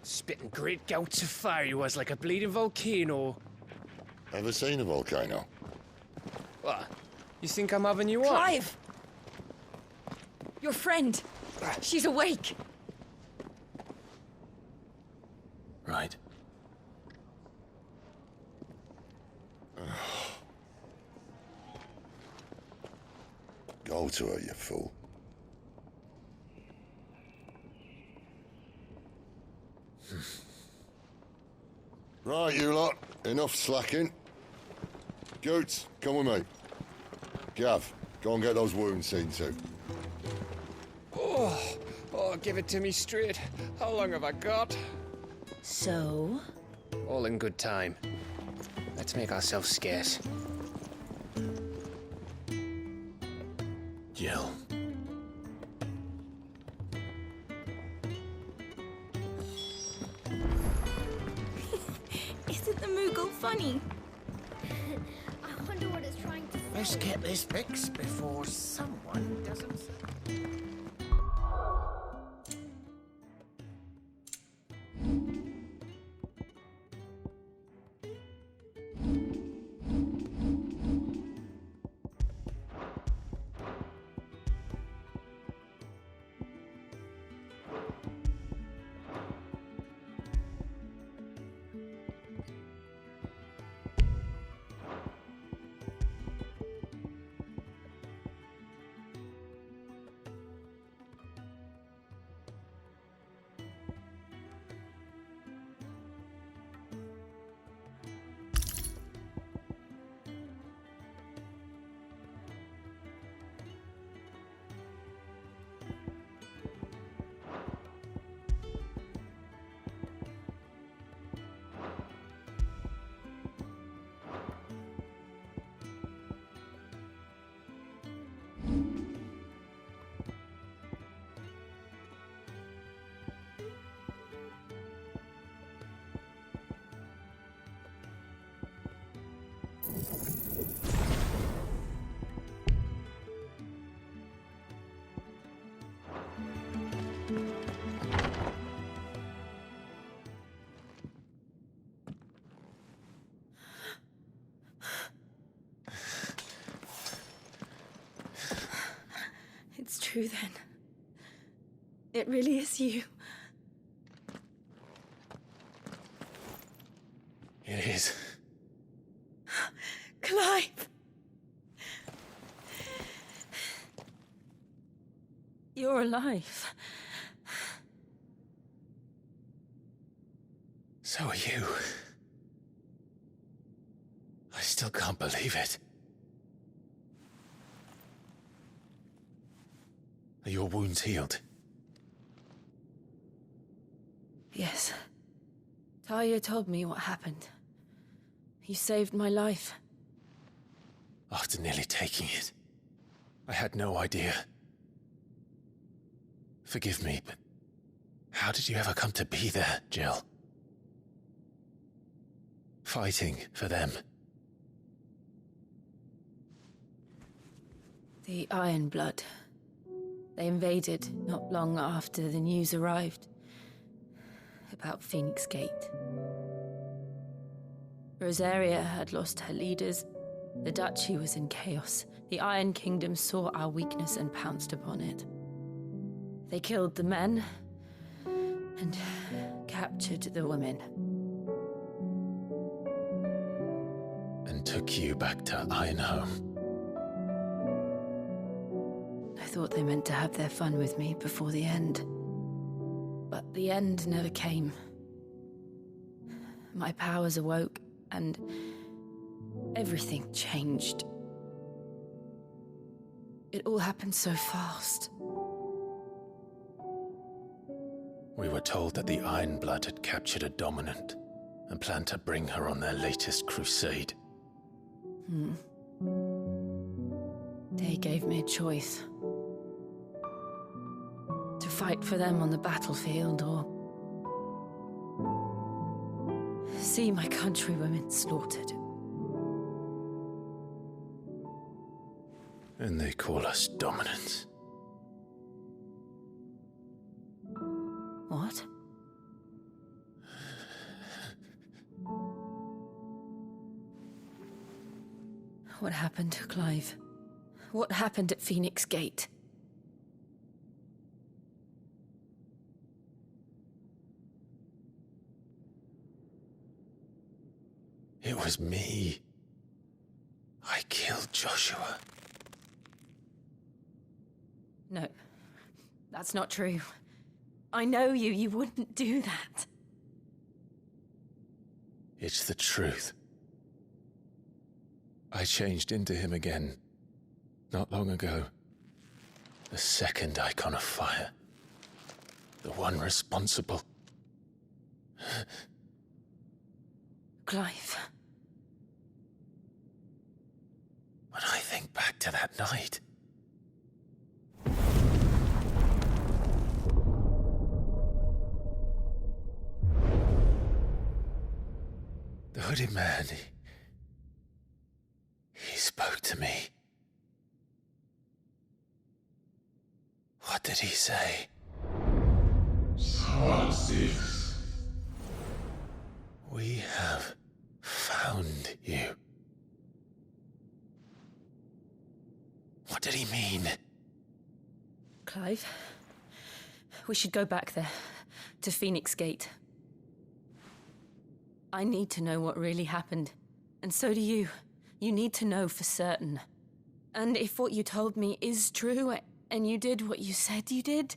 Spitting great gouts of fire he was like a bleeding volcano. Ever seen a volcano? What? You think I'm having you on? Clive! Your friend. She's awake. Right. Go to her, you fool. Right, you lot. Enough slacking. Goots, come with me. Gav, go and get those wounds seen to. Oh, give it to me straight. How long have I got? So? All in good time. Let's make ourselves scarce. Jill. Isn't the Moogle funny? I wonder what it's trying to say. Let's get this fixed before someone doesn't. It's true then. It really is you. It is. Clive! You're alive. So are you. I still can't believe it. Are your wounds healed? Yes. Talia told me what happened. You saved my life. After nearly taking it, I had no idea. Forgive me, but how did you ever come to be there, Jill? Fighting for them. The Iron Blood. They invaded not long after the news arrived about Phoenix Gate. Rosaria had lost her leaders. The Duchy was in chaos. The Iron Kingdom saw our weakness and pounced upon it. They killed the men and captured the women. And took you back to Ironhome. I thought they meant to have their fun with me before the end. But the end never came. My powers awoke, and everything changed. It all happened so fast. We were told that the Iron Blood had captured a dominant and planned to bring her on their latest crusade. They gave me a choice. To fight for them on the battlefield or see my countrywomen slaughtered. And they call us dominants. What? What happened, Clive? What happened at Phoenix Gate? It was me. I killed Joshua. No, that's not true. I know you. You wouldn't do that. It's the truth. I changed into him again, not long ago. The second icon of fire. The one responsible. Clive. When I think back to that night... The hooded man, he spoke to me. What did he say? XVI. We have found you. What did he mean? Clive, we should go back there, to Phoenix Gate. I need to know what really happened. And so do you. You need to know for certain. And if what you told me is true, and you did what you said you did,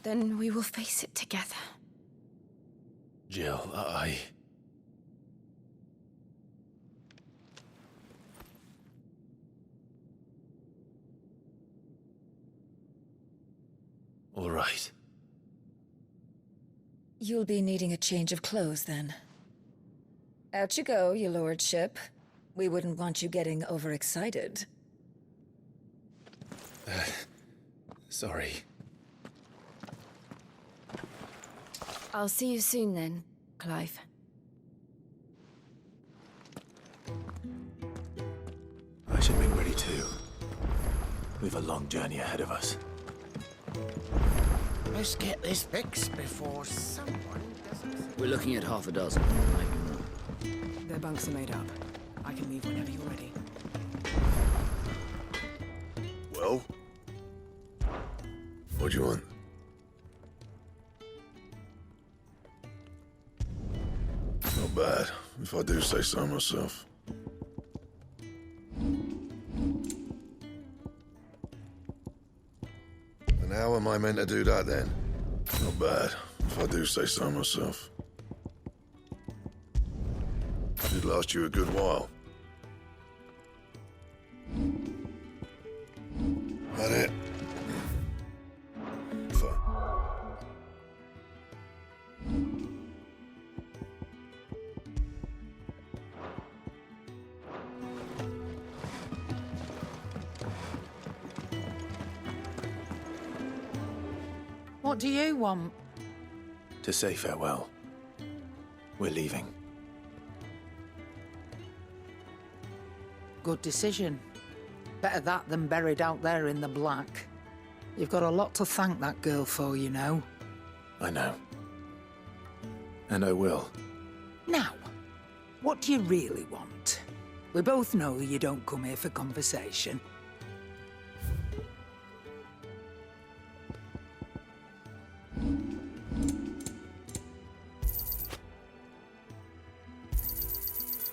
then we will face it together. Jill, All right. You'll be needing a change of clothes, then. Out you go, your lordship. We wouldn't want you getting overexcited. Sorry. I'll see you soon then, Clive. I should make ready too. We've a long journey ahead of us. Let's get this fixed before someone doesn't... We're looking at half a dozen. Their bunks are made up. I can leave whenever you're ready. Well? What do you want? Not bad, if I do say so myself. And how am I meant to do that then? Not bad, if I do say so myself. It'd last you a good while. That it? Fine. What do you want? To say farewell. We're leaving. Good decision. Better that than buried out there in the black. You've got a lot to thank that girl for, you know. I know. And I will. Now, what do you really want? We both know you don't come here for conversation.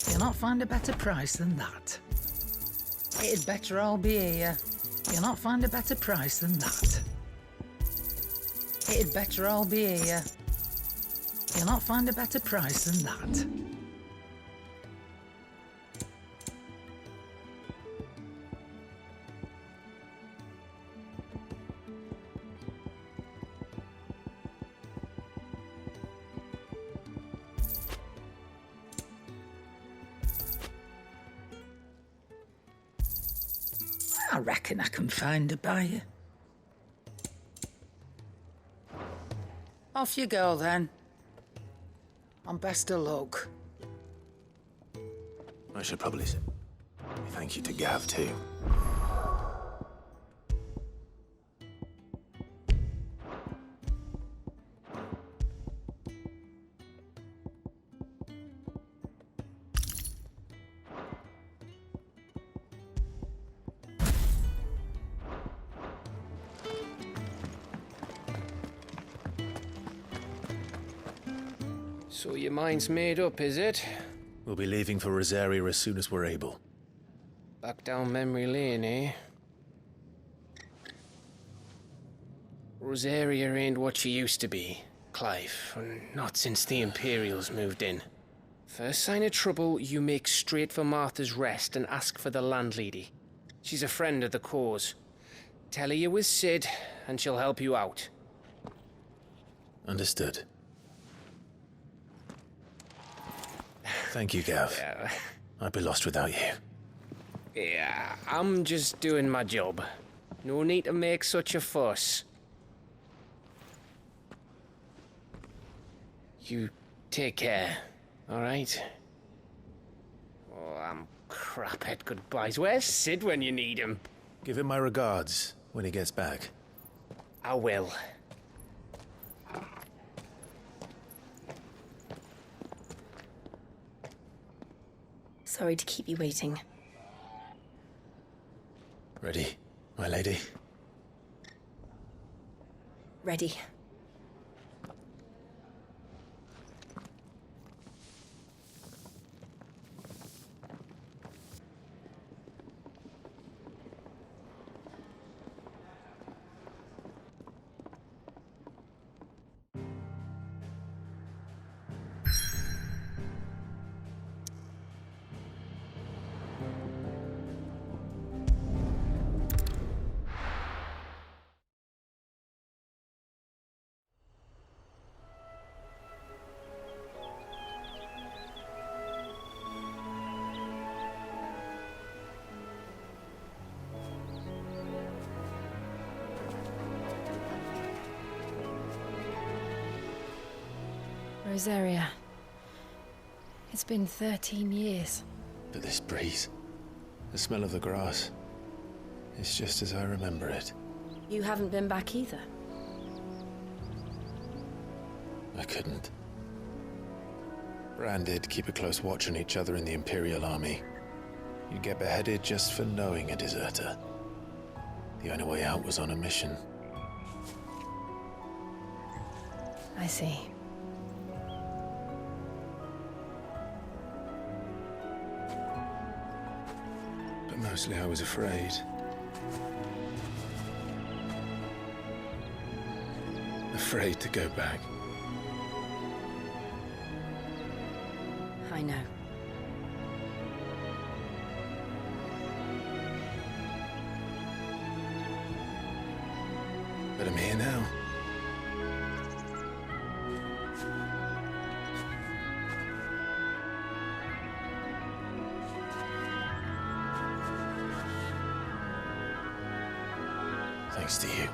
You'll not find a better price than that. It'd better all be here. You'll not find a better price than that. It'd better all be here. You'll not find a better price than that. I reckon I can find a buyer. Off you go, then. And best of luck. I should probably say thank you to Gav, too. So your mind's made up, is it? We'll be leaving for Rosaria as soon as we're able. Back down memory lane, eh? Rosaria ain't what she used to be, Clive. Not since the Imperials moved in. First sign of trouble, you make straight for Martha's Rest and ask for the landlady. She's a friend of the cause. Tell her you're with Sid, and she'll help you out. Understood. Thank you, Gav. Yeah. I'd be lost without you. Yeah, I'm just doing my job. No need to make such a fuss. You take care, all right? Oh, I'm crap at goodbyes. Where's Sid when you need him? Give him my regards when he gets back. I will. Sorry to keep you waiting. Ready, my lady? Ready. Rosaria. It's been 13 years. But this breeze, the smell of the grass, it's just as I remember it. You haven't been back either. I couldn't. Bran did keep a close watch on each other in the Imperial Army. You'd get beheaded just for knowing a deserter. The only way out was on a mission. I see. But mostly I was afraid. Afraid to go back. I know. But I'm here now. Thanks to you.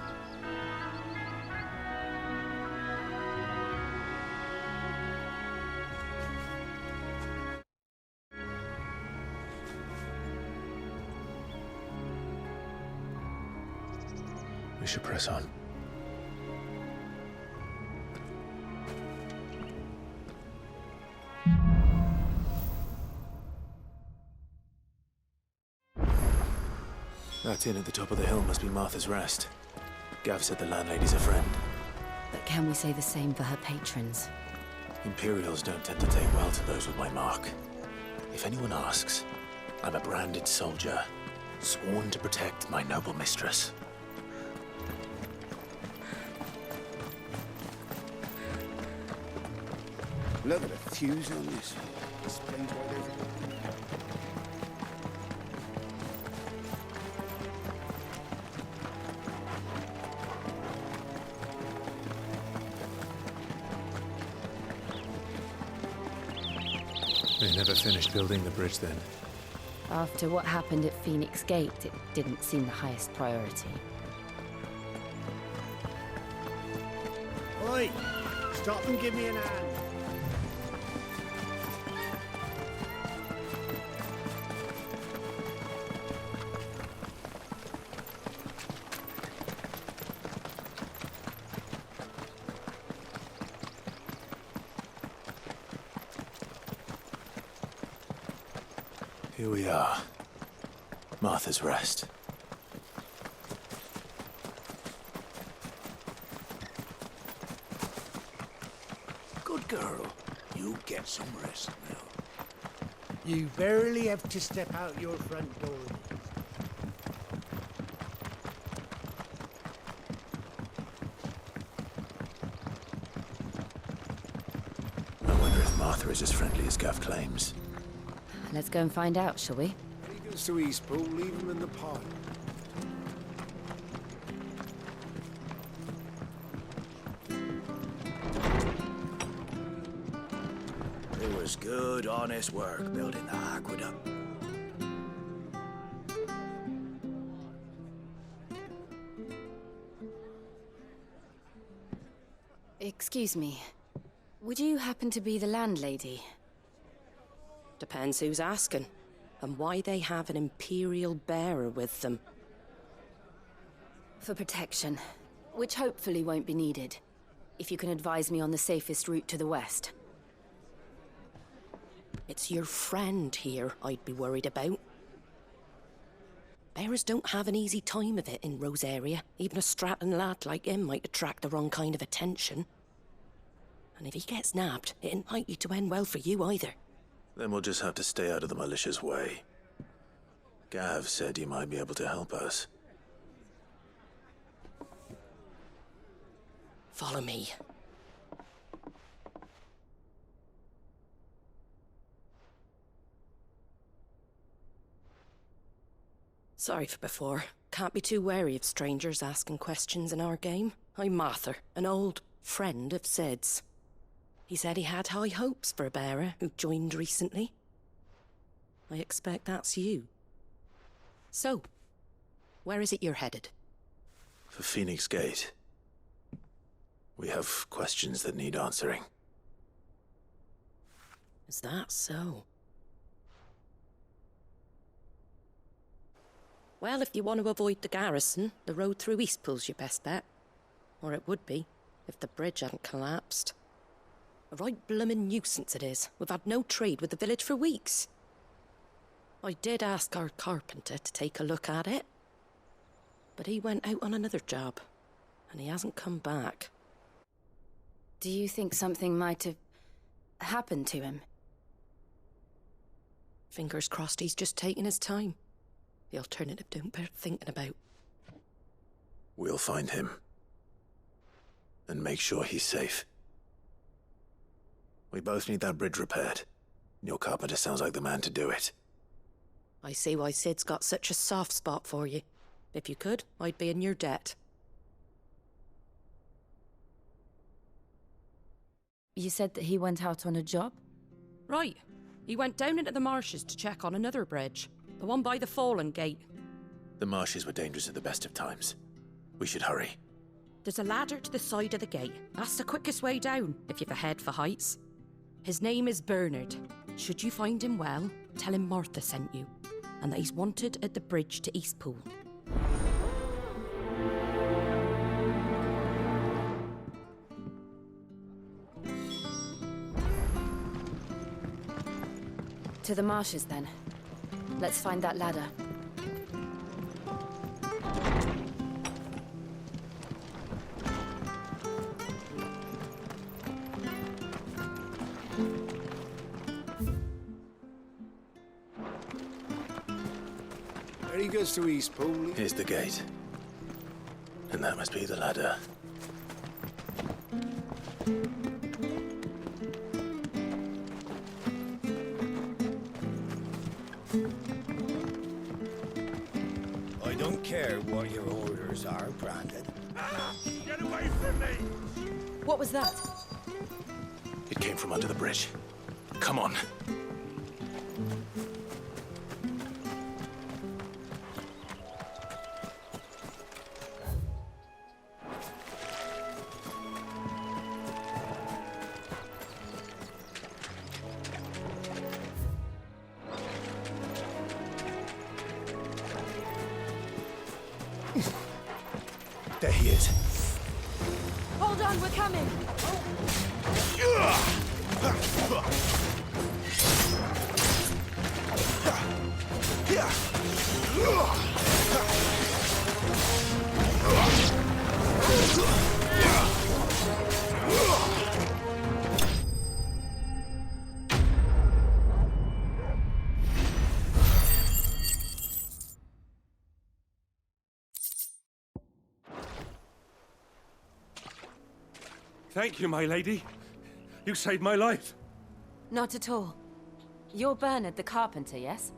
We should press on. That inn at the top of the hill must be Martha's Rest. Gav said the landlady's a friend. But can we say the same for her patrons? Imperials don't tend to take well to those with my mark. If anyone asks, I'm a branded soldier, sworn to protect my noble mistress. Look at the fuse on this. Explains why there's... They never finished building the bridge then. After what happened at Phoenix Gate, it didn't seem the highest priority. Oi! Stop and give me an hand. Here we are. Martha's Rest. Good girl. You get some rest now. You barely have to step out your front door. I wonder if Martha is as friendly as Gav claims. Let's go and find out, shall we? When he goes to Eastpool, leave him in the pod. It was good, honest work building the aqueduct. Excuse me. Would you happen to be the landlady? Depends who's asking, and why they have an Imperial bearer with them. For protection, which hopefully won't be needed. If you can advise me on the safest route to the west. It's your friend here I'd be worried about. Bearers don't have an easy time of it in Rose area. Even a Stratton lad like him might attract the wrong kind of attention. And if he gets nabbed, it ain't likely to end well for you either. Then we'll just have to stay out of the malicious way. Gav said he might be able to help us. Follow me. Sorry for before. Can't be too wary of strangers asking questions in our game. I'm Martha, an old friend of Sid's. He said he had high hopes for a bearer who joined recently. I expect that's you. So, where is it you're headed? For Phoenix Gate. We have questions that need answering. Is that so? Well, if you want to avoid the garrison, the road through Eastpool's your best bet. Or it would be, if the bridge hadn't collapsed. A right bloomin' nuisance it is. We've had no trade with the village for weeks. I did ask our carpenter to take a look at it. But he went out on another job, and he hasn't come back. Do you think something might have happened to him? Fingers crossed he's just taking his time. The alternative don't bear thinking about. We'll find him. And make sure he's safe. We both need that bridge repaired. Your carpenter sounds like the man to do it. I see why Sid's got such a soft spot for you. If you could, I'd be in your debt. You said that he went out on a job? Right. He went down into the marshes to check on another bridge. The one by the Fallen Gate. The marshes were dangerous at the best of times. We should hurry. There's a ladder to the side of the gate. That's the quickest way down, if you've a head for heights. His name is Bernard. Should you find him well, tell him Martha sent you, and that he's wanted at the bridge to Eastpool. To the marshes, then. Let's find that ladder. There he goes to Eastpool. Here's the gate. And that must be the ladder. I don't care what your orders are, Brandon. Get away from me! What was that? It came from under the bridge. Come on. There he is. Hold on, we're coming! Thank you, my lady. You saved my life. Not at all. You're Bernard the carpenter, yes?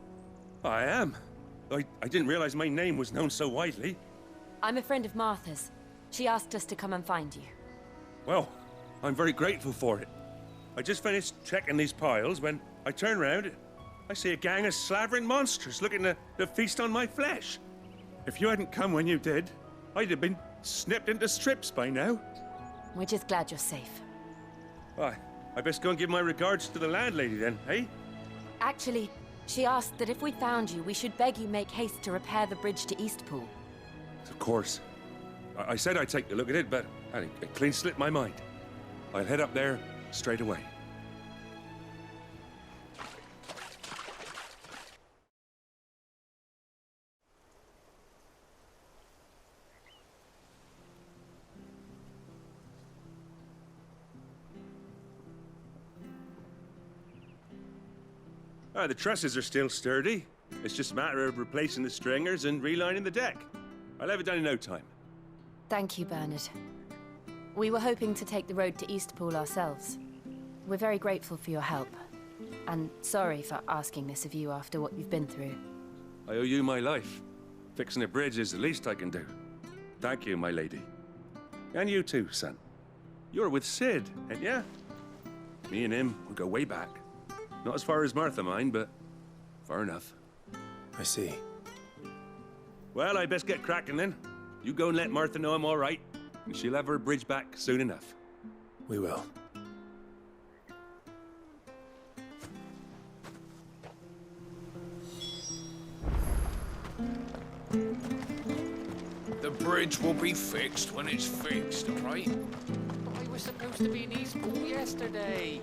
I am. I didn't realize my name was known so widely. I'm a friend of Martha's. She asked us to come and find you. Well, I'm very grateful for it. I just finished checking these piles when I turn around. I see a gang of slavering monsters looking to feast on my flesh. If you hadn't come when you did, I'd have been snipped into strips by now. We're just glad you're safe. Why, I best go and give my regards to the landlady then, eh? Actually, she asked that if we found you, we should beg you make haste to repair the bridge to Eastpool. Of course. I said I'd take a look at it, but it clean slipped my mind. I'll head up there straight away. The trusses are still sturdy. It's just a matter of replacing the stringers and relining the deck. I'll have it done in no time. Thank you, Bernard. We were hoping to take the road to Eastpool ourselves. We're very grateful for your help. And sorry for asking this of you after what you've been through. I owe you my life. Fixing a bridge is the least I can do. Thank you, my lady. And you too, son. You're with Sid, ain't ya? Me and him, we go way back. Not as far as Martha, mind, but far enough. I see. Well, I best get cracking then. You go and let Martha know I'm all right, and she'll have her bridge back soon enough. We will. The bridge will be fixed when it's fixed, all right? I was supposed to be in Eastpool yesterday.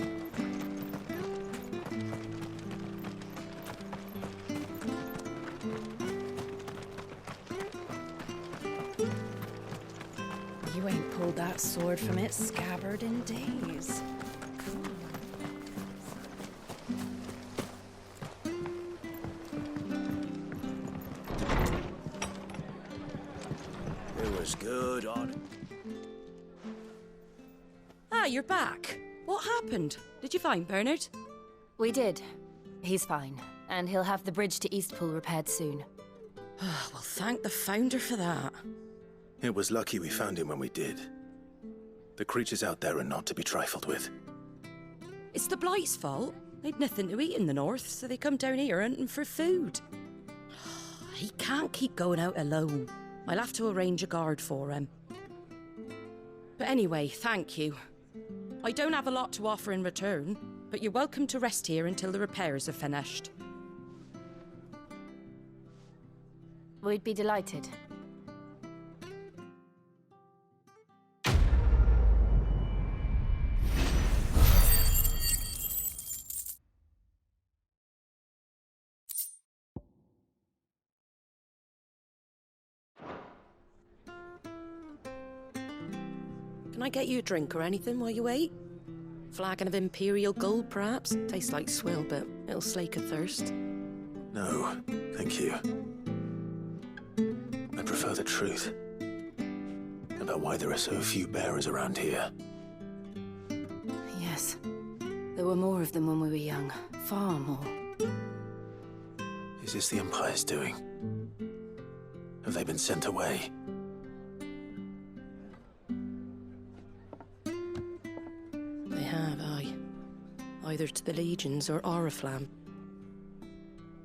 You ain't pulled that sword from its scabbard in days. It was good on. Ah, you're back. What happened? Did you find Bernard? We did. He's fine, and he'll have the bridge to Eastpool repaired soon. Well, thank the Founder for that. It was lucky we found him when we did. The creatures out there are not to be trifled with. It's the Blight's fault. They'd nothing to eat in the north, so they come down here hunting for food. He can't keep going out alone. I'll have to arrange a guard for him. But anyway, thank you. I don't have a lot to offer in return, but you're welcome to rest here until the repairs are finished. We'd be delighted. Can I get you a drink or anything while you wait? Flagon of Imperial Gold, perhaps? Tastes like swill, but it'll slake a thirst. No, thank you. I prefer the truth about why there are so few bearers around here. Yes. There were more of them when we were young. Far more. Is this the Empire's doing? Have they been sent away? They have, aye. Either to the Legions or Oriflamme.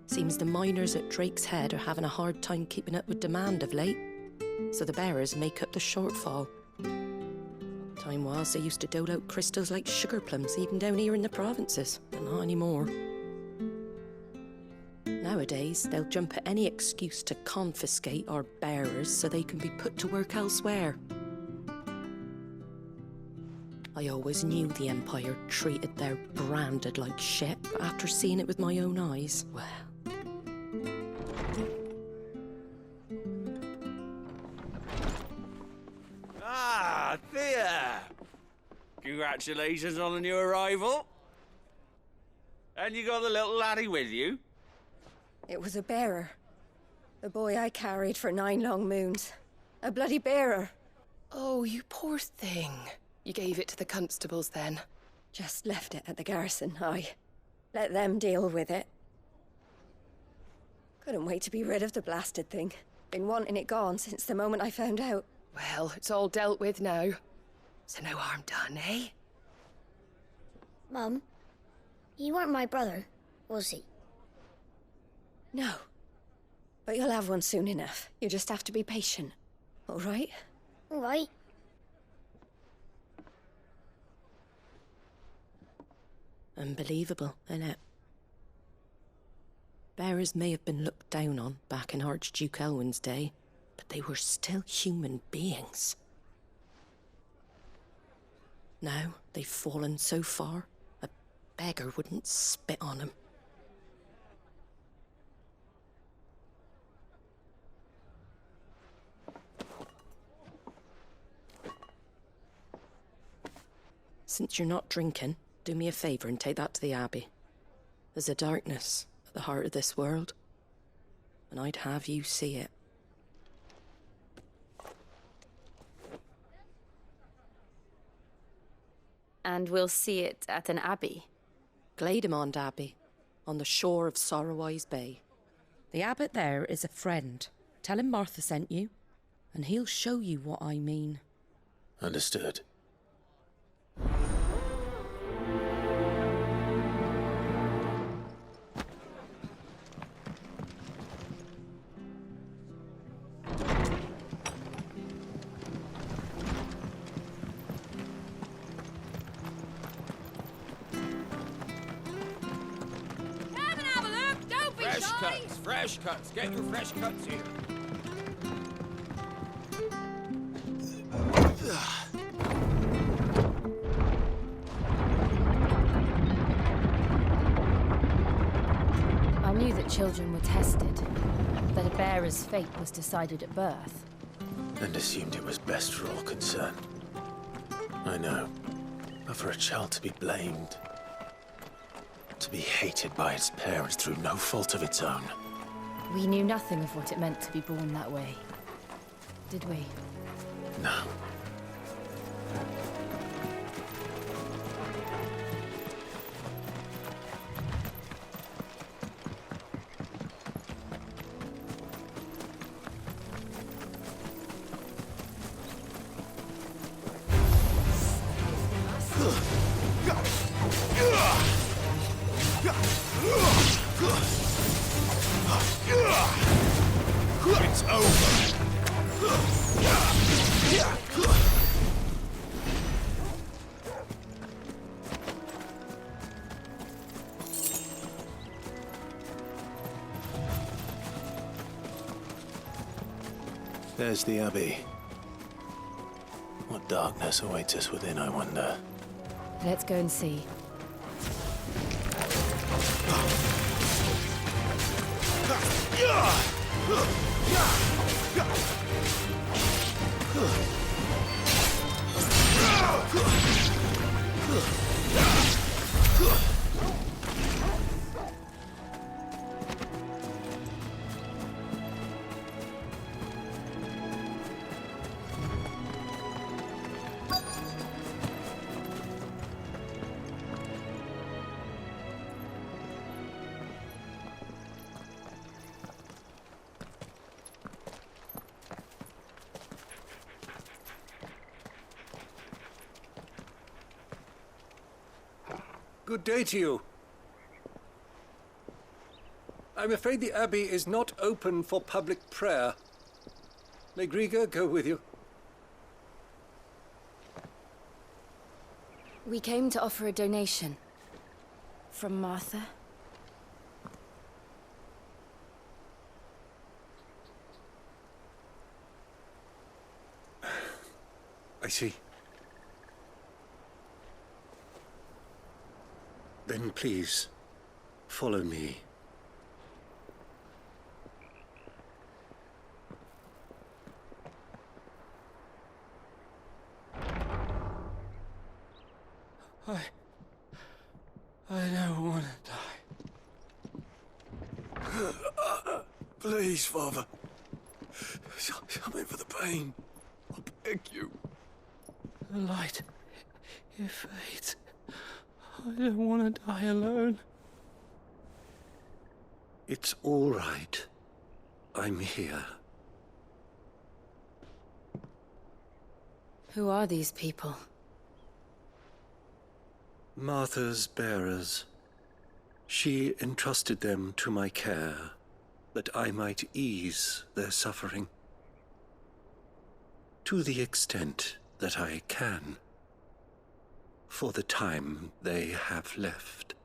Seems the miners at Drake's Head are having a hard time keeping up with demand of late, so the bearers make up the shortfall. Time was they used to dole out crystals like sugar plums even down here in the provinces, but not anymore. Nowadays, they'll jump at any excuse to confiscate our bearers so they can be put to work elsewhere. I always knew the Empire treated their branded like shit, but after seeing it with my own eyes, well... Ah, Thea! Congratulations on the new arrival. And you got the little laddie with you? It was a bearer. The boy I carried for 9 long moons. A bloody bearer. Oh, you poor thing. You gave it to the constables then? Just left it at the garrison, aye. Let them deal with it. Couldn't wait to be rid of the blasted thing. Been wanting it gone since the moment I found out. Well, it's all dealt with now. So no harm done, eh? Mum, you weren't my brother, was he? No. But you'll have one soon enough. You just have to be patient. All right? All right. Unbelievable, innit? Bearers may have been looked down on back in Archduke Elwin's day, but they were still human beings. Now they've fallen so far, a beggar wouldn't spit on them. Since you're not drinking, do me a favour and take that to the Abbey. There's a darkness at the heart of this world, and I'd have you see it. And we'll see it at an abbey? Glademond Abbey, on the shore of Sorrowise Bay. The abbot there is a friend. Tell him Martha sent you, and he'll show you what I mean. Understood. Fresh cuts. Get your fresh cuts here. I knew that children were tested, that a bearer's fate was decided at birth. And assumed it was best for all concerned. I know. But for a child to be blamed, to be hated by its parents through no fault of its own. We knew nothing of what it meant to be born that way, did we? No. It's over. There's the Abbey. What darkness awaits us within, I wonder? Let's go and see. Good day to you. I'm afraid the Abbey is not open for public prayer. May Griga go with you. We came to offer a donation. From Martha. I see. Then please, follow me. I don't want to die. Please, Father. Something for the pain. I beg you. The light Dear fate, I don't want to die alone. It's all right. I'm here. Who are these people? Martha's bearers. She entrusted them to my care, that I might ease their suffering. To the extent that I can, for the time they have left.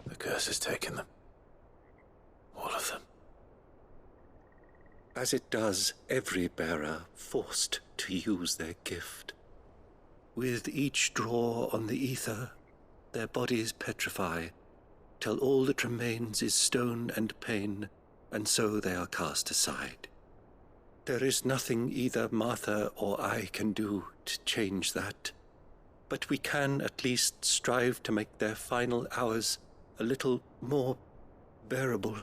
The curse has taken them. All of them. As it does every bearer forced to use their gift. With each draw on the ether, their bodies petrify, till all that remains is stone and pain, and so they are cast aside. There is nothing either Martha or I can do to change that, but we can at least strive to make their final hours a little more bearable.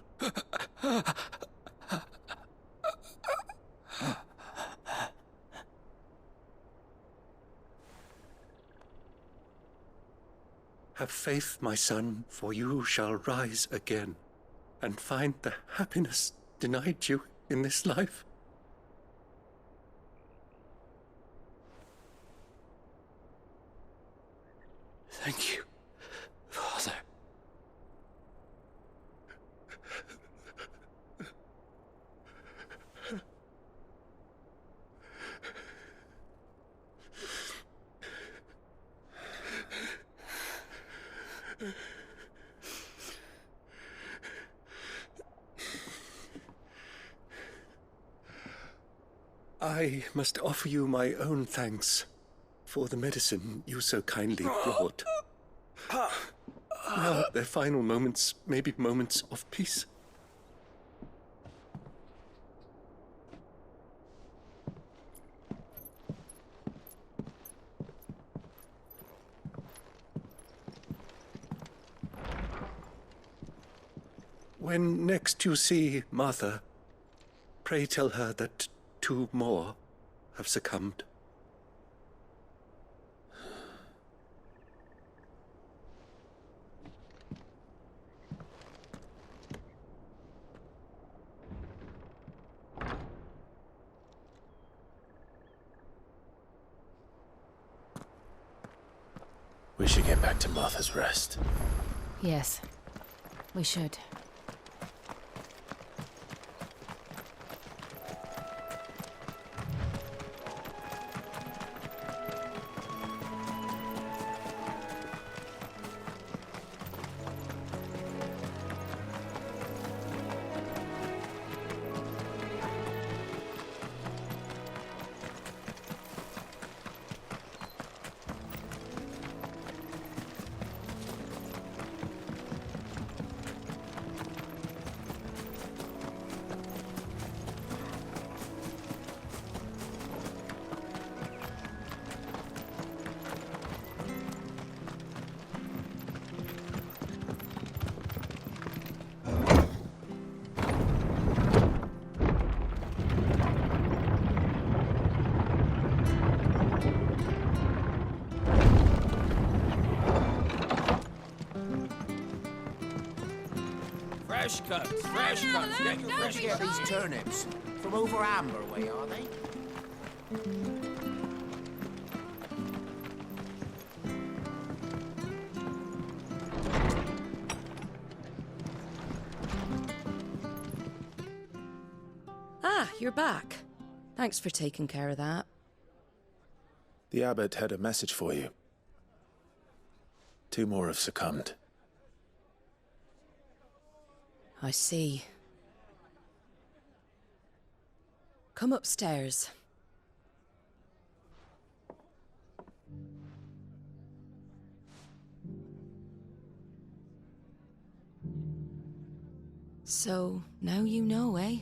Have faith, my son, for you shall rise again, and find the happiness denied you in this life. Thank you, Father. I must offer you my own thanks for the medicine you so kindly brought. Now their final moments may be moments of peace. When next you see Martha, pray tell her that 2 more have succumbed. We should get back to Martha's Rest. Yes, we should. Fresh cuts, fresh cuts. Get your fresh get these turnips. From over Amber way, are they? Ah, you're back. Thanks for taking care of that. The abbot had a message for you. 2 more have succumbed. I see. Come upstairs. So, now you know, eh?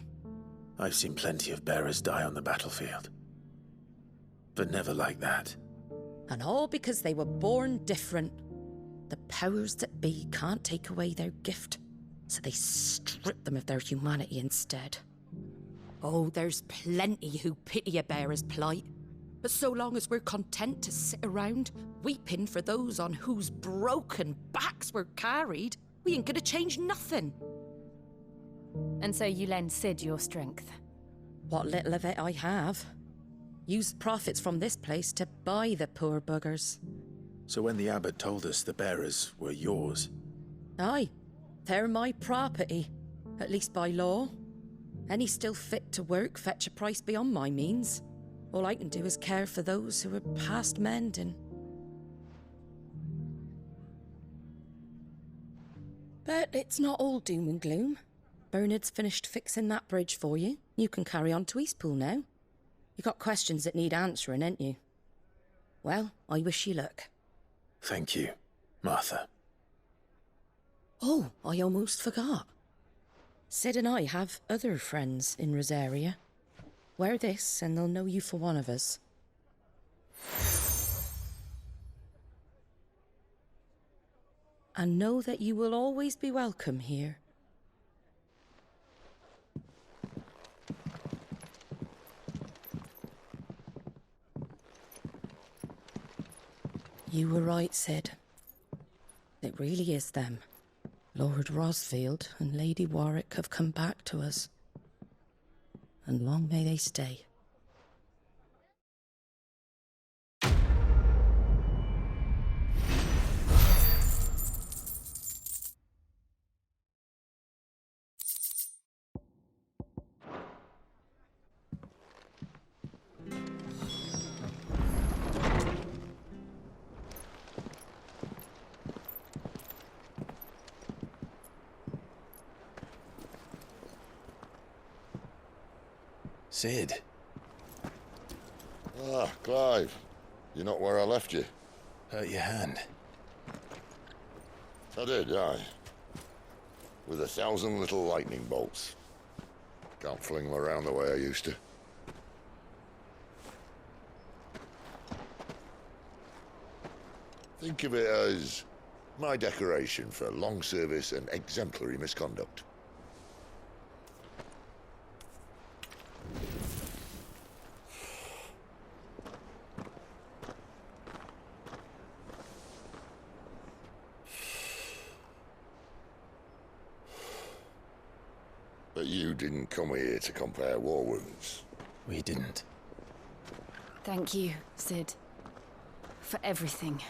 I've seen plenty of bearers die on the battlefield. but never like that. And all because they were born different. The powers that be can't take away their gift, so they strip them of their humanity instead. Oh, there's plenty who pity a bearer's plight. But so long as we're content to sit around, weeping for those on whose broken backs we're carried, we ain't gonna change nothing. And so you lend Sid your strength? What little of it I have. Used profits from this place to buy the poor buggers. So when the abbot told us the bearers were yours... Aye, they're my property, at least by law. Any still fit to work fetch a price beyond my means. All I can do is care for those who are past mending. But it's not all doom and gloom. Bernard's finished fixing that bridge for you. You can carry on to Eastpool now. You got questions that need answering, ain't you? Well, I wish you luck. Thank you, Martha. Oh, I almost forgot. Sid and I have other friends in Rosaria. Wear this, and they'll know you for one of us. And know that you will always be welcome here. You were right, Sid. It really is them. Lord Rosfield and Lady Warwick have come back to us. And long may they stay. Sid. Ah, Clive. You're not where I left you. Hurt your hand. I did, aye. With 1,000 little lightning bolts. Can't fling them around the way I used to. Think of it as my decoration for long service and exemplary misconduct. But you didn't come here to compare war wounds. We didn't. Thank you, Sid. For everything.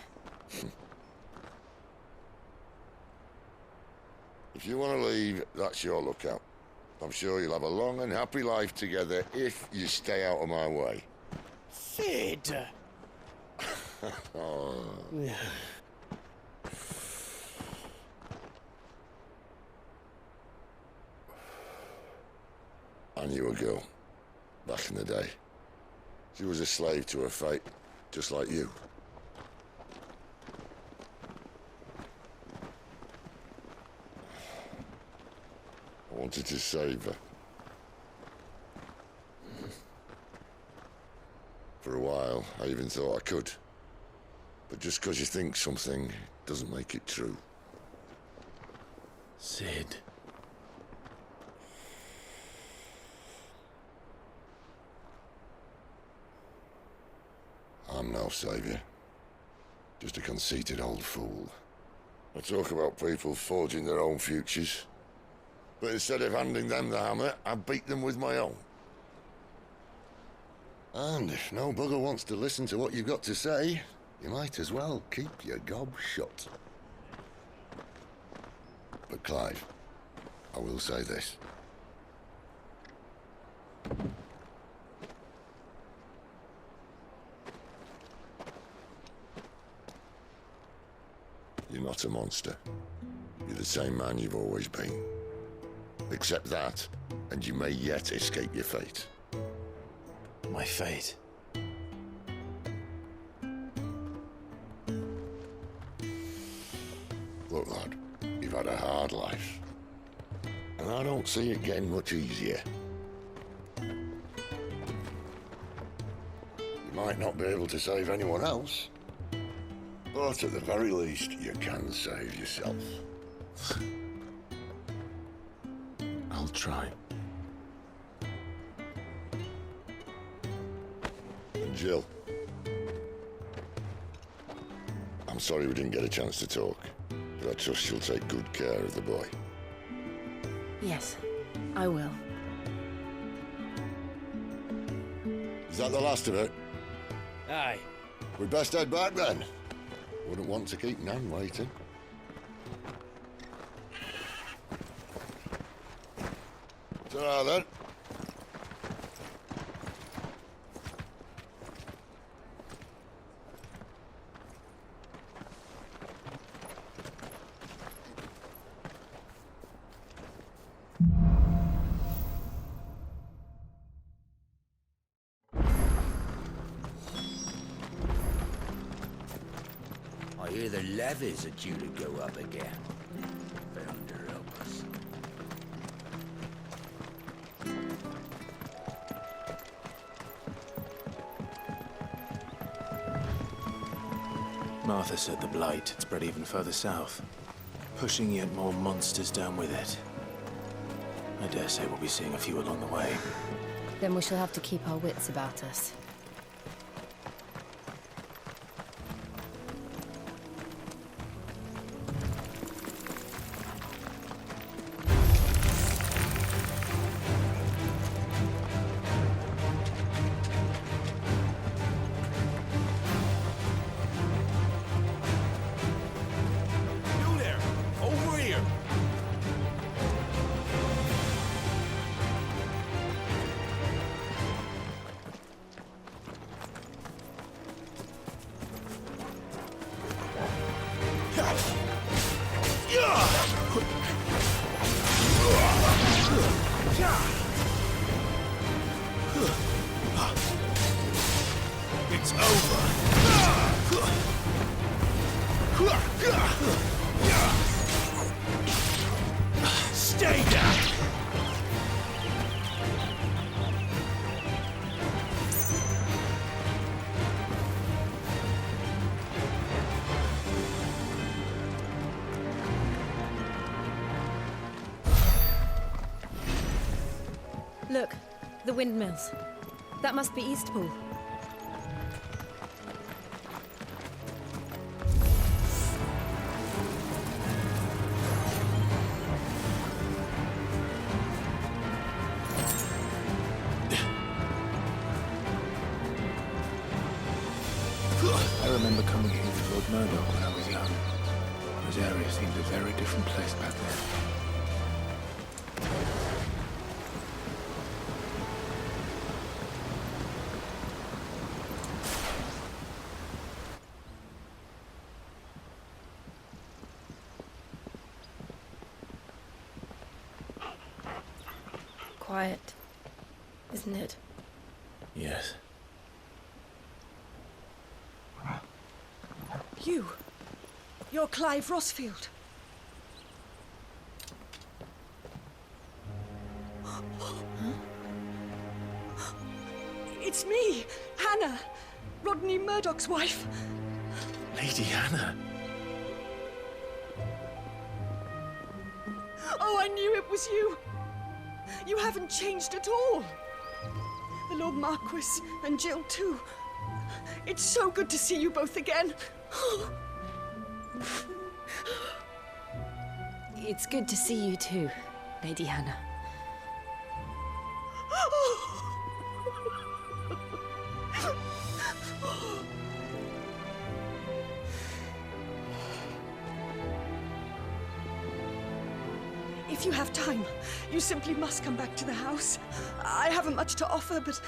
If you want to leave, that's your lookout. I'm sure you'll have a long and happy life together if you stay out of my way. Sid! Oh. I knew a girl, back in the day. She was a slave to her fate, just like you. I wanted to save her. For a while, I even thought I could. But just because you think something doesn't make it true. Sid. I'm no savior. Just a conceited old fool. I talk about people forging their own futures. But instead of handing them the hammer, I beat them with my own. And if no bugger wants to listen to what you've got to say, you might as well keep your gob shut. But Clive, I will say this. You're not a monster. You're the same man you've always been. Accept that, and you may yet escape your fate. My fate? Look, lad, you've had a hard life. And I don't see it getting much easier. You might not be able to save anyone else, but at the very least, you can save yourself. I'll try. And Jill, I'm sorry we didn't get a chance to talk, but I trust you'll take good care of the boy. Yes, I will. Is that the last of it? Aye. We'd best head back then. Wouldn't want to keep Nan waiting. Ta-ra then. I hear the levies are due to go up again. Founder help us. Martha said the blight had spread even further south, pushing yet more monsters down with it. I dare say we'll be seeing a few along the way. Then we shall have to keep our wits about us. It's over. Stay down. Look, the windmills. That must be Eastpool. I remember coming here with Lord Murdoch when I was young. Those areas seemed a very different place back then. Quiet, isn't it? Yes. You're Clive Rossfield. It's me, Hannah, Rodney Murdoch's wife. Lady Hannah. Oh, I knew it was you. You haven't changed at all. The Lord Marquis and Jill too. It's so good to see you both again. It's good to see you too, Lady Hannah. If you have time, you simply must come back to the house. I haven't much to offer, but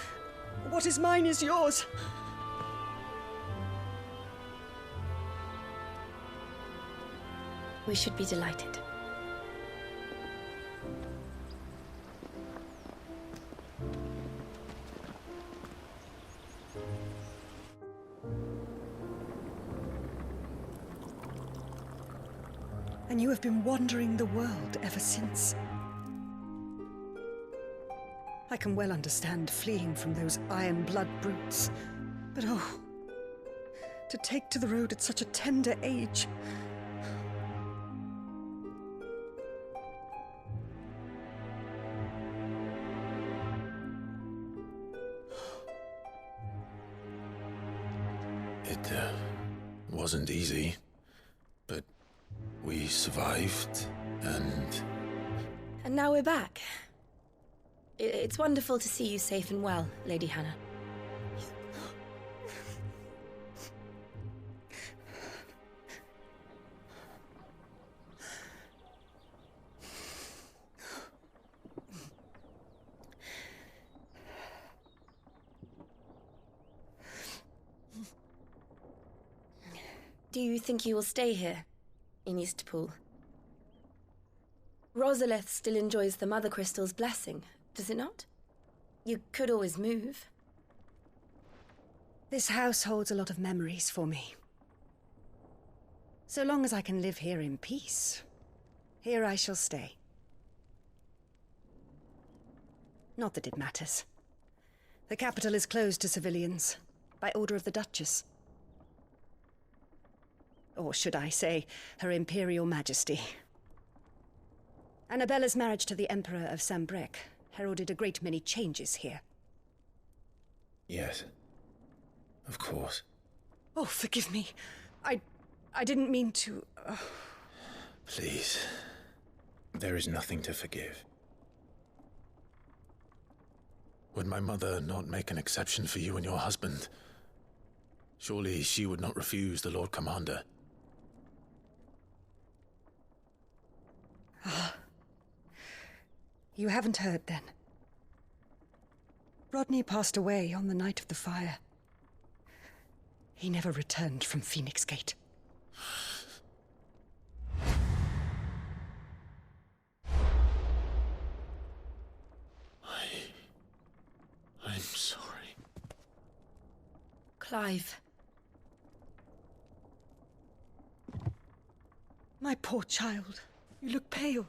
what is mine is yours. We should be delighted. And you have been wandering the world ever since. I can well understand fleeing from those iron blood brutes. But oh, to take to the road at such a tender age. It wasn't easy, but we survived, and... And now we're back. It's wonderful to see you safe and well, Lady Hannah. Do you think you will stay here, in Eastpool? Rosalith still enjoys the Mother Crystal's blessing, does it not? You could always move. This house holds a lot of memories for me. So long as I can live here in peace, here I shall stay. Not that it matters. The capital is closed to civilians, by order of the Duchess. Or should I say, Her Imperial Majesty. Annabella's marriage to the Emperor of Sambrec heralded a great many changes here. Yes. Of course. Oh, forgive me. I didn't mean to... Please. There is nothing to forgive. Would my mother not make an exception for you and your husband? Surely she would not refuse the Lord Commander. You haven't heard, then. Rodney passed away on the night of the fire. He never returned from Phoenix Gate. I'm sorry. Clive. My poor child. You look pale.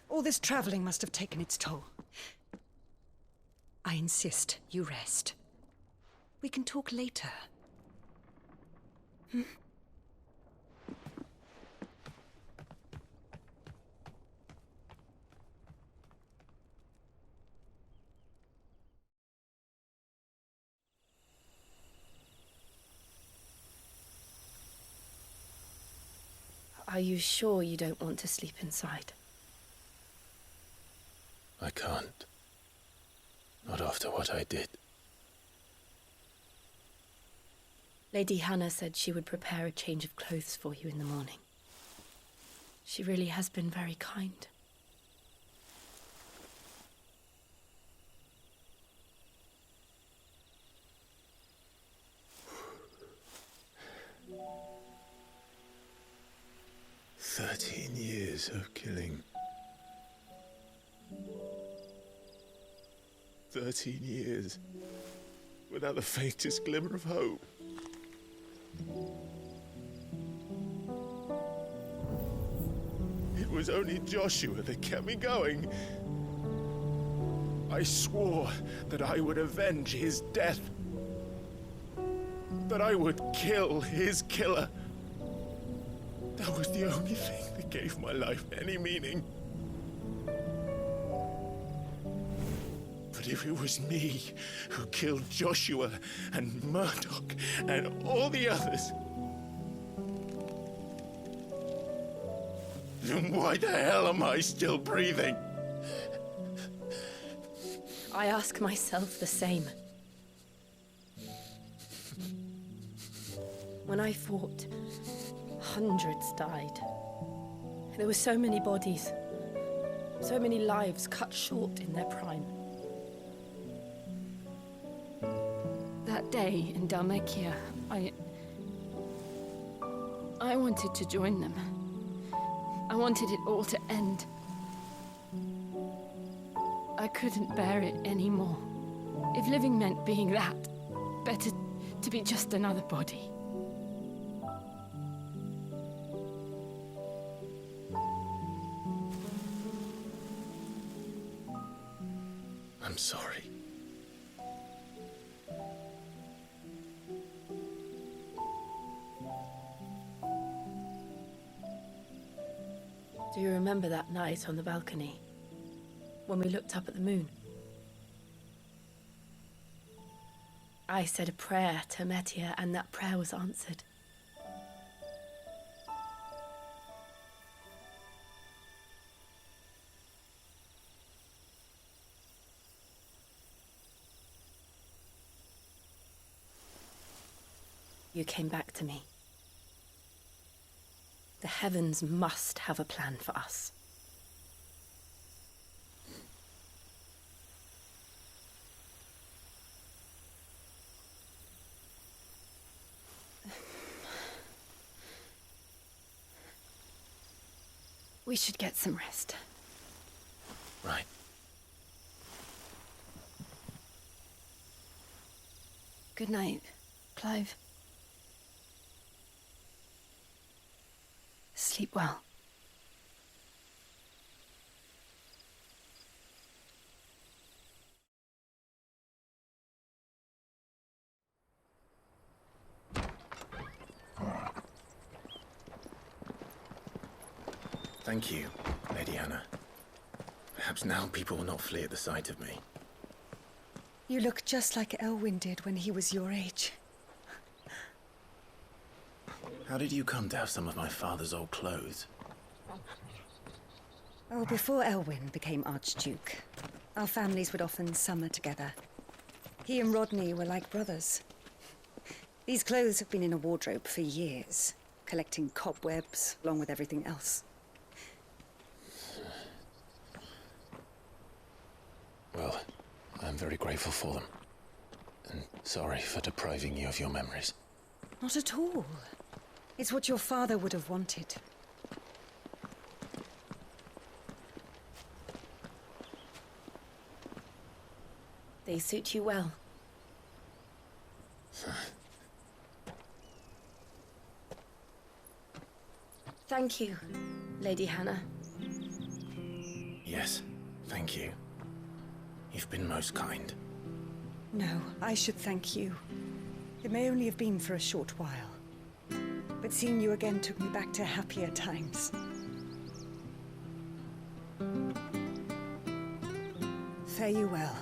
All this traveling must have taken its toll. I insist you rest. We can talk later. Hmm? Are you sure you don't want to sleep inside? I can't. Not after what I did. Lady Hannah said she would prepare a change of clothes for you in the morning. She really has been very kind. Years of killing. 13 years without the faintest glimmer of hope. It was only Joshua that kept me going. I swore that I would avenge his death. That I would kill his killer. That was the only thing that gave my life any meaning. But if it was me who killed Joshua and Murdoch and all the others, then why the hell am I still breathing? I ask myself the same. When I fought, hundreds died. There were so many bodies, so many lives cut short in their prime. That day in Dalmekia, I wanted to join them. I wanted it all to end. I couldn't bear it anymore. If living meant being that, better to be just another body. I'm sorry. Do you remember that night on the balcony? When we looked up at the moon? I said a prayer to Metia, and that prayer was answered. You came back to me. The heavens must have a plan for us. We should get some rest. Right. Good night, Clive. Sleep well. Thank you, Lady Hannah. Perhaps now people will not flee at the sight of me. You look just like Elwyn did when he was your age. How did you come to have some of my father's old clothes? Oh, before Elwyn became Archduke, our families would often summer together. He and Rodney were like brothers. These clothes have been in a wardrobe for years, collecting cobwebs along with everything else. Well, I'm very grateful for them. And sorry for depriving you of your memories. Not at all. It's what your father would have wanted. They suit you well. Thank you, Lady Hannah. Yes, thank you. You've been most kind. No, I should thank you. It may only have been for a short while, but seeing you again took me back to happier times. Fare you well,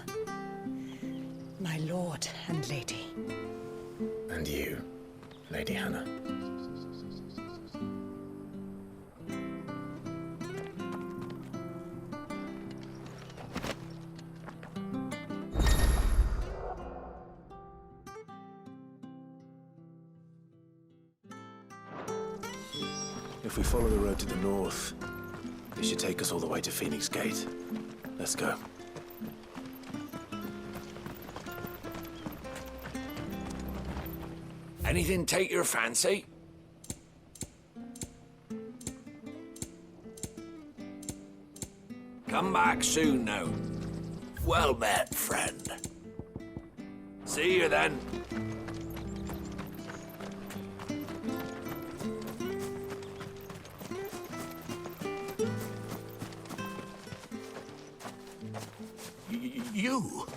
my lord and lady. And you, Lady Hannah. If we follow the road to the north, it should take us all the way to Phoenix Gate. Let's go. Anything take your fancy? Come back soon now. Well met, friend. See you then. You?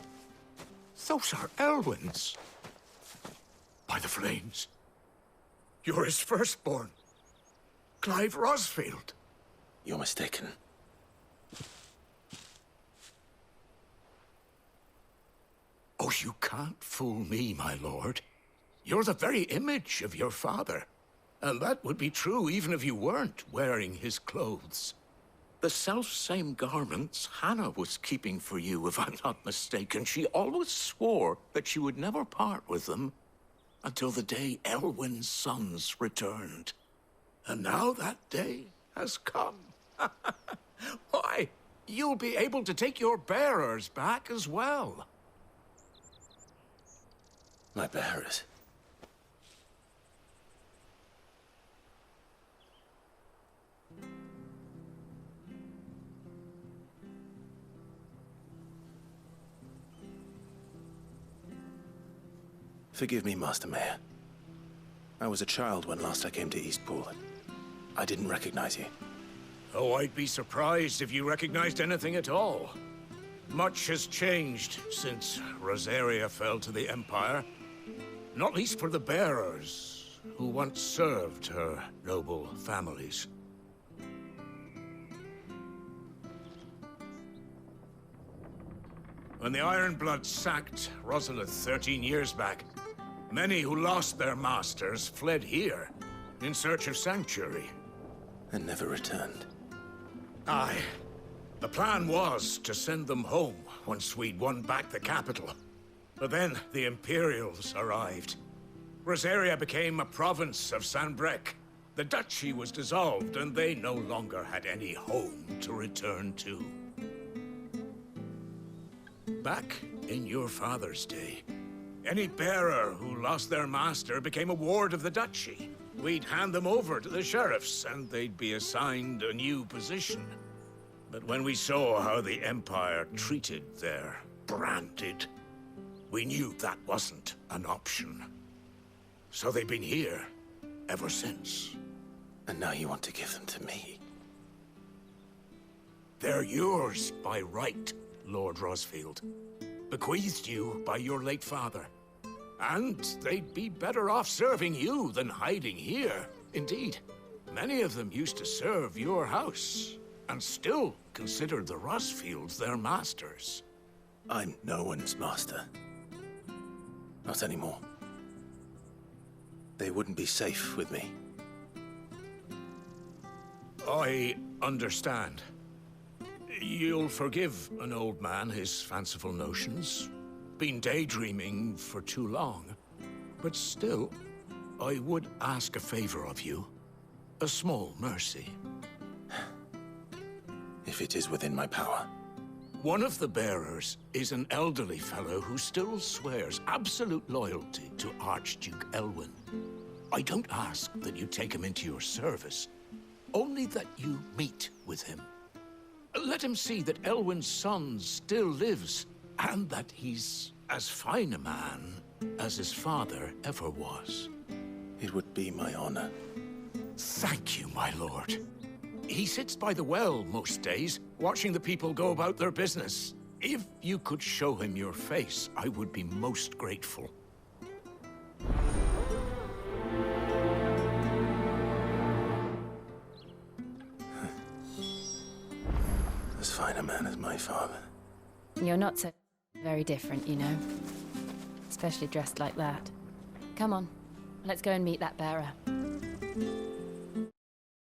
Those are Elwyn's. By the flames. You're his firstborn. Clive Rosfield. You're mistaken. Oh, you can't fool me, my lord. You're the very image of your father. And that would be true even if you weren't wearing his clothes. The self-same garments Hannah was keeping for you, if I'm not mistaken. She always swore that she would never part with them until the day Elwyn's sons returned. And now that day has come. Why, you'll be able to take your bearers back as well. My bearers? Forgive me, Master Mayor. I was a child when last I came to Eastpool, and I didn't recognize you. Oh, I'd be surprised if you recognized anything at all. Much has changed since Rosaria fell to the Empire. Not least for the bearers, who once served her noble families. When the Ironbloods sacked Rosalith 13 years back, many who lost their masters fled here in search of sanctuary. And never returned. Aye. The plan was to send them home once we'd won back the capital. But then the Imperials arrived. Rosaria became a province of Sanbreque. The duchy was dissolved, and they no longer had any home to return to. Back in your father's day, any bearer who lost their master became a ward of the duchy. We'd hand them over to the sheriffs, and they'd be assigned a new position. But when we saw how the Empire treated their branded, we knew that wasn't an option. So they've been here ever since. And now you want to give them to me? They're yours by right, Lord Rosfield. Bequeathed you by your late father. And they'd be better off serving you than hiding here. Indeed, many of them used to serve your house, and still considered the Rosfields their masters. I'm no one's master. Not anymore. They wouldn't be safe with me. I understand. You'll forgive an old man his fanciful notions. Been daydreaming for too long. But still, I would ask a favor of you. A small mercy. If it is within my power. One of the bearers is an elderly fellow who still swears absolute loyalty to Archduke Elwyn. I don't ask that you take him into your service, only that you meet with him. Let him see that Elwyn's son still lives, and that he's as fine a man as his father ever was. It would be my honor. Thank you, my lord. He sits by the well most days, watching the people go about their business. If you could show him your face, I would be most grateful. As fine a man as my father. You're not so very different, you know. Especially dressed like that. Come on, let's go and meet that bearer.